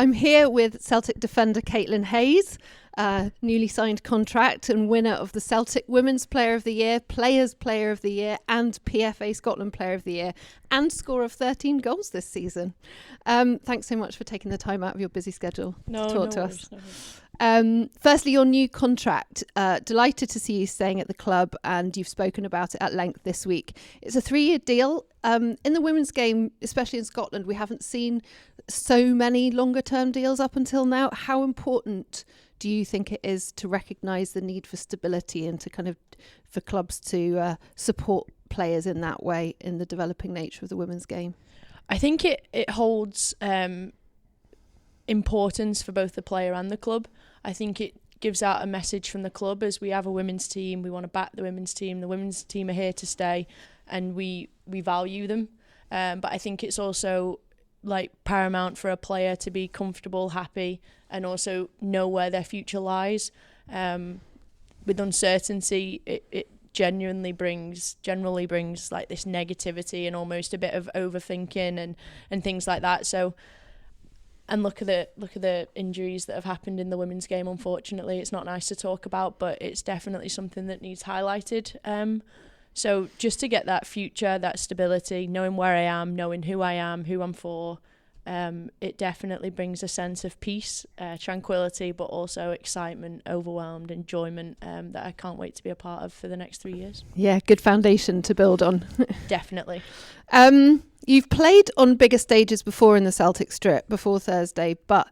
I'm here with Celtic defender Caitlin Hayes, newly signed contract and winner of the Celtic Women's Player of the Year, Players Player of the Year and PFA Scotland Player of the Year, and scorer of 13 goals this season. Thanks so much for taking the time out of your busy schedule to talk to us. Firstly, your new contract. Delighted to see you staying at the club, and you've spoken about it at length this week. It's a 3-year deal. In the women's game, especially in Scotland, we haven't seen so many longer term deals up until now. How important do you think it is to recognise the need for stability and to kind of for clubs to support players in that way in the developing nature of the women's game? I think it holds importance for both the player and the club. I think it gives out a message from the club as we have a women's team. We want to back the women's team. The women's team are here to stay, and we value them. But I think it's also paramount for a player to be comfortable, happy, and also know where their future lies. With uncertainty, it generally brings this negativity and almost a bit of overthinking and things like that. So. And look at the injuries that have happened in the women's game. Unfortunately, it's not nice to talk about, but it's definitely something that needs highlighted. So just to get that future, that stability, knowing where I am, knowing who I am, who I'm for, it definitely brings a sense of peace, tranquility, but also excitement, overwhelmed, enjoyment that I can't wait to be a part of for the next 3 years. Yeah, good foundation to build on. Definitely. You've played on bigger stages before in the Celtic Strip before Thursday, but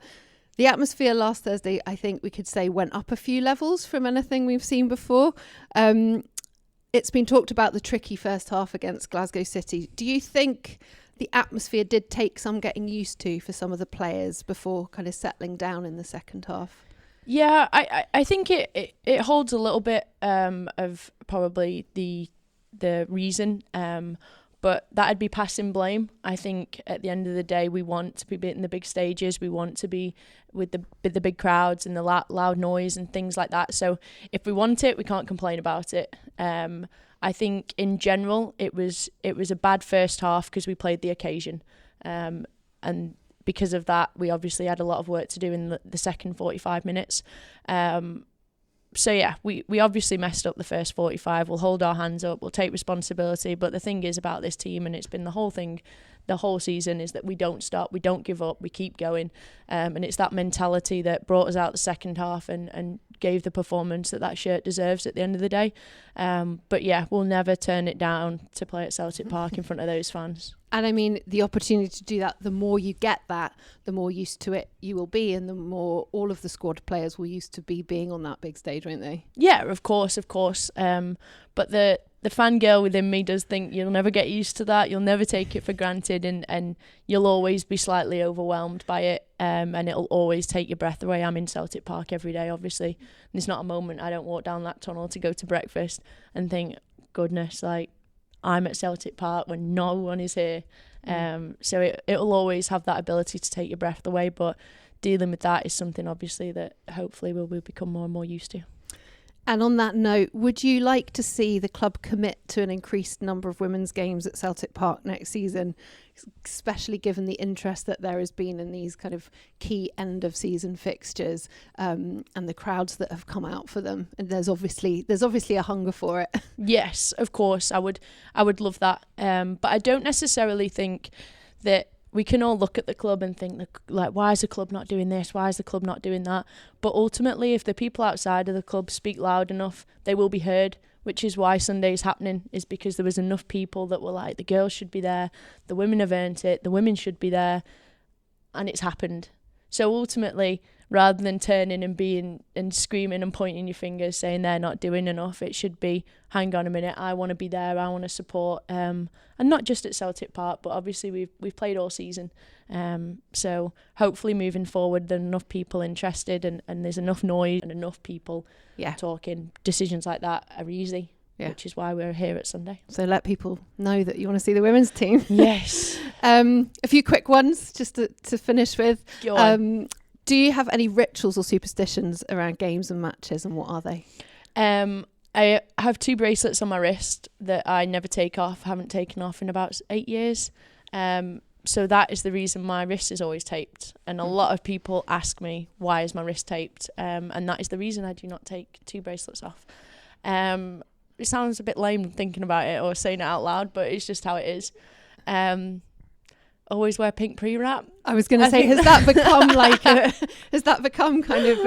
the atmosphere last Thursday, I think we could say, went up a few levels from anything we've seen before. It's been talked about the tricky first half against Glasgow City. Do you think the atmosphere did take some getting used to for some of the players before kind of settling down in the second half? Yeah, I think it holds a little bit of probably the reason, but that'd be passing blame. I think at the end of the day, we want to be in the big stages. We want to be with the big crowds and the loud noise and things like that. So if we want it, we can't complain about it. I think in general, it was a bad first half because we played the occasion. And because of that, we obviously had a lot of work to do in the second 45 minutes. So yeah, we obviously messed up the first 45. We'll hold our hands up. We'll take responsibility. But the thing is about this team, and it's been the whole season, is that we don't stop. We don't give up. We keep going. And it's that mentality that brought us out the second half and gave the performance that shirt deserves at the end of the day. But yeah, we'll never turn it down to play at Celtic Park in front of those fans. And I mean, the opportunity to do that, the more you get that, the more used to it you will be, and the more all of the squad players will used to be being on that big stage, won't they? Yeah, of course. But the fangirl within me does think you'll never get used to that. You'll never take it for granted, and you'll always be slightly overwhelmed by it, and it'll always take your breath away. I'm in Celtic Park every day, obviously. And there's not a moment I don't walk down that tunnel to go to breakfast and think, goodness, I'm at Celtic Park when no one is here. So it'll always have that ability to take your breath away, but dealing with that is something obviously that hopefully we'll become more and more used to. And on that note, would you like to see the club commit to an increased number of women's games at Celtic Park next season, especially given the interest that there has been in these kind of key end of season fixtures, and the crowds that have come out for them? And there's obviously a hunger for it. Yes, of course, I would love that. But I don't necessarily think that we can all look at the club and think, why is the club not doing this? Why is the club not doing that? But ultimately, if the people outside of the club speak loud enough, they will be heard, which is why Sunday's happening, is because there was enough people that were like, the girls should be there, the women have earned it, the women should be there, and it's happened. So ultimately, rather than turning and being and screaming and pointing your fingers saying they're not doing enough, it should be, hang on a minute, I want to be there, I want to support, and not just at Celtic Park, but obviously we've played all season, so hopefully moving forward there's enough people interested and there's enough noise and enough people talking. Decisions like that are easy, which is why we're here at Sunday. So let people know that you want to see the women's team. Yes. A few quick ones just to finish with. Go on. Do you have any rituals or superstitions around games and matches, and what are they? I have 2 bracelets on my wrist that I never take off, haven't taken off in about 8 years. So that is the reason my wrist is always taped. And a lot of people ask me, why is my wrist taped? And that is the reason I do not take 2 bracelets off. It sounds a bit lame thinking about it or saying it out loud, but it's just how it is. Always wear pink pre-wrap. I was going to say, has that become kind of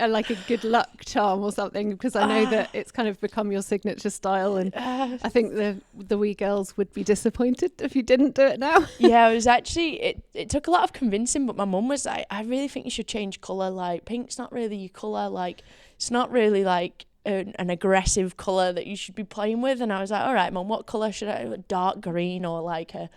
like a good luck charm or something? Because I know that it's kind of become your signature style, and I think the wee girls would be disappointed if you didn't do it now. Yeah, it was actually, it took a lot of convincing, but my mum was like, I really think you should change colour. Like, pink's not really your colour. Like, it's not really like an aggressive colour that you should be playing with. And I was like, all right, Mum, what colour should I, dark green or like a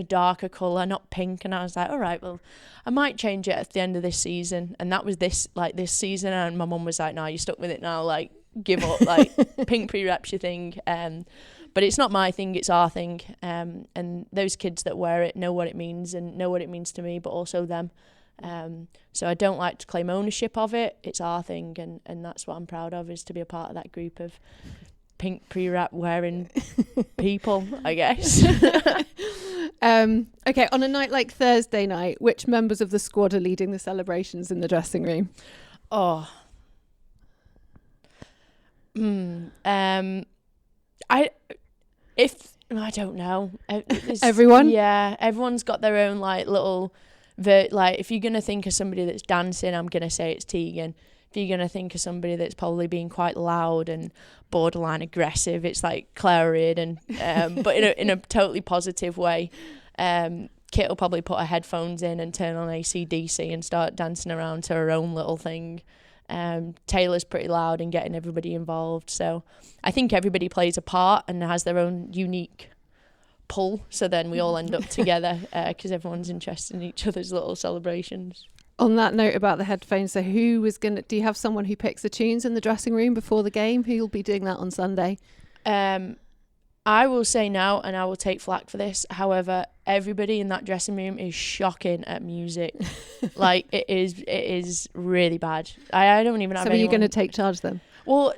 darker colour, not pink? And I was like, all right, well, I might change it at the end of this season. And that was this season, and my mum was like, no, you're stuck with it now, like, give up, like, pink pre-rep's your thing. But it's not my thing, it's our thing. And those kids that wear it know what it means and know what it means to me, but also them. So I don't like to claim ownership of it. It's our thing, and that's what I'm proud of, is to be a part of that group of pink pre-wrap wearing people, I guess. Okay, on a night like Thursday night, which members of the squad are leading the celebrations in the dressing room? I don't know. Everyone? Yeah, everyone's got their own like little like, if you're gonna think of somebody that's dancing, I'm gonna say it's Tegan. If you're gonna think of somebody that's probably being quite loud and borderline aggressive, it's like Claire Reardon, but in a totally positive way. Kit will probably put her headphones in and turn on AC/DC and start dancing around to her own little thing. Taylor's pretty loud and getting everybody involved. So I think everybody plays a part and has their own unique pull. So then we all end up together because everyone's interested in each other's little celebrations. On that note about the headphones, so do you have someone who picks the tunes in the dressing room before the game? Who'll be doing that on Sunday? I will say now, and I will take flack for this. However, everybody in that dressing room is shocking at music. Like, it is really bad. I don't even have anyone. So are you going to take charge then? Well,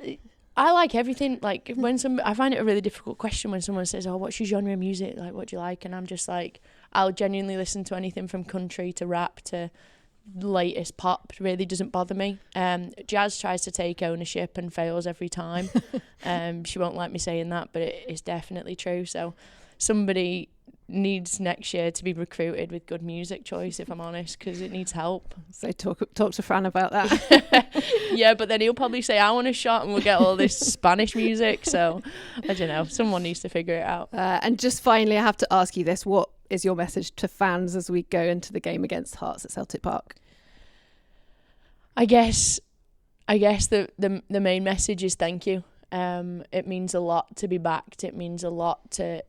I like everything. Like, I find it a really difficult question when someone says, oh, what's your genre of music? Like, what do you like? And I'm just like, I'll genuinely listen to anything from country to rap to latest pop. It really doesn't bother me. Jazz tries to take ownership and fails every time. She won't like me saying that, but it is definitely true. So somebody needs next year to be recruited with good music choice, if I'm honest, because it needs help. So talk to Fran about that. Yeah, but then he'll probably say, I want a shot, and we'll get all this Spanish music. So I don't know, someone needs to figure it out. And just finally, I have to ask you this: what is your message to fans as we go into the game against Hearts at Celtic Park? I guess the main message is thank you. It means a lot to be backed. It means a lot to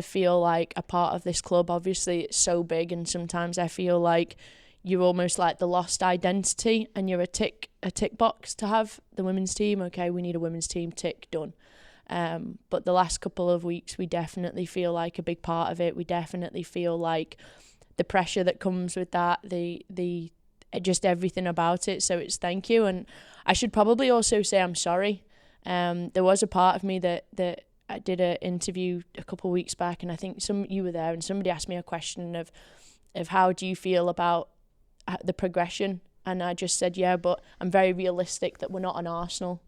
feel like a part of this club. Obviously, it's so big, and sometimes I feel like you're almost like the lost identity, and you're a tick box to have the women's team. Okay, we need a women's team, tick, done. But the last couple of weeks, we definitely feel like a big part of it. We definitely feel like the pressure that comes with that, the just everything about it. So it's thank you. And I should probably also say I'm sorry. There was a part of me that I did an interview a couple of weeks back, and I think you were there, and somebody asked me a question of how do you feel about the progression, and I just said, yeah, but I'm very realistic that we're not an Arsenal,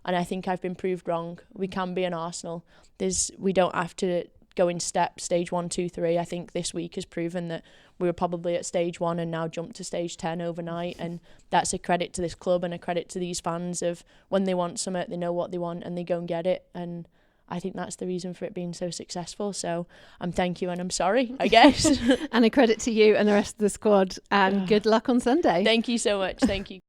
and I think I've been proved wrong. We can be an Arsenal. We don't have to go in stage 1, 2, 3. I think this week has proven that we were probably at stage 1 and now jumped to stage 10 overnight, and that's a credit to this club and a credit to these fans of when they want something, they know what they want and they go and get it, and I think that's the reason for it being so successful. So I'm thank you and I'm sorry, I guess. And a credit to you and the rest of the squad, and good luck on Sunday. Thank you so much. Thank you.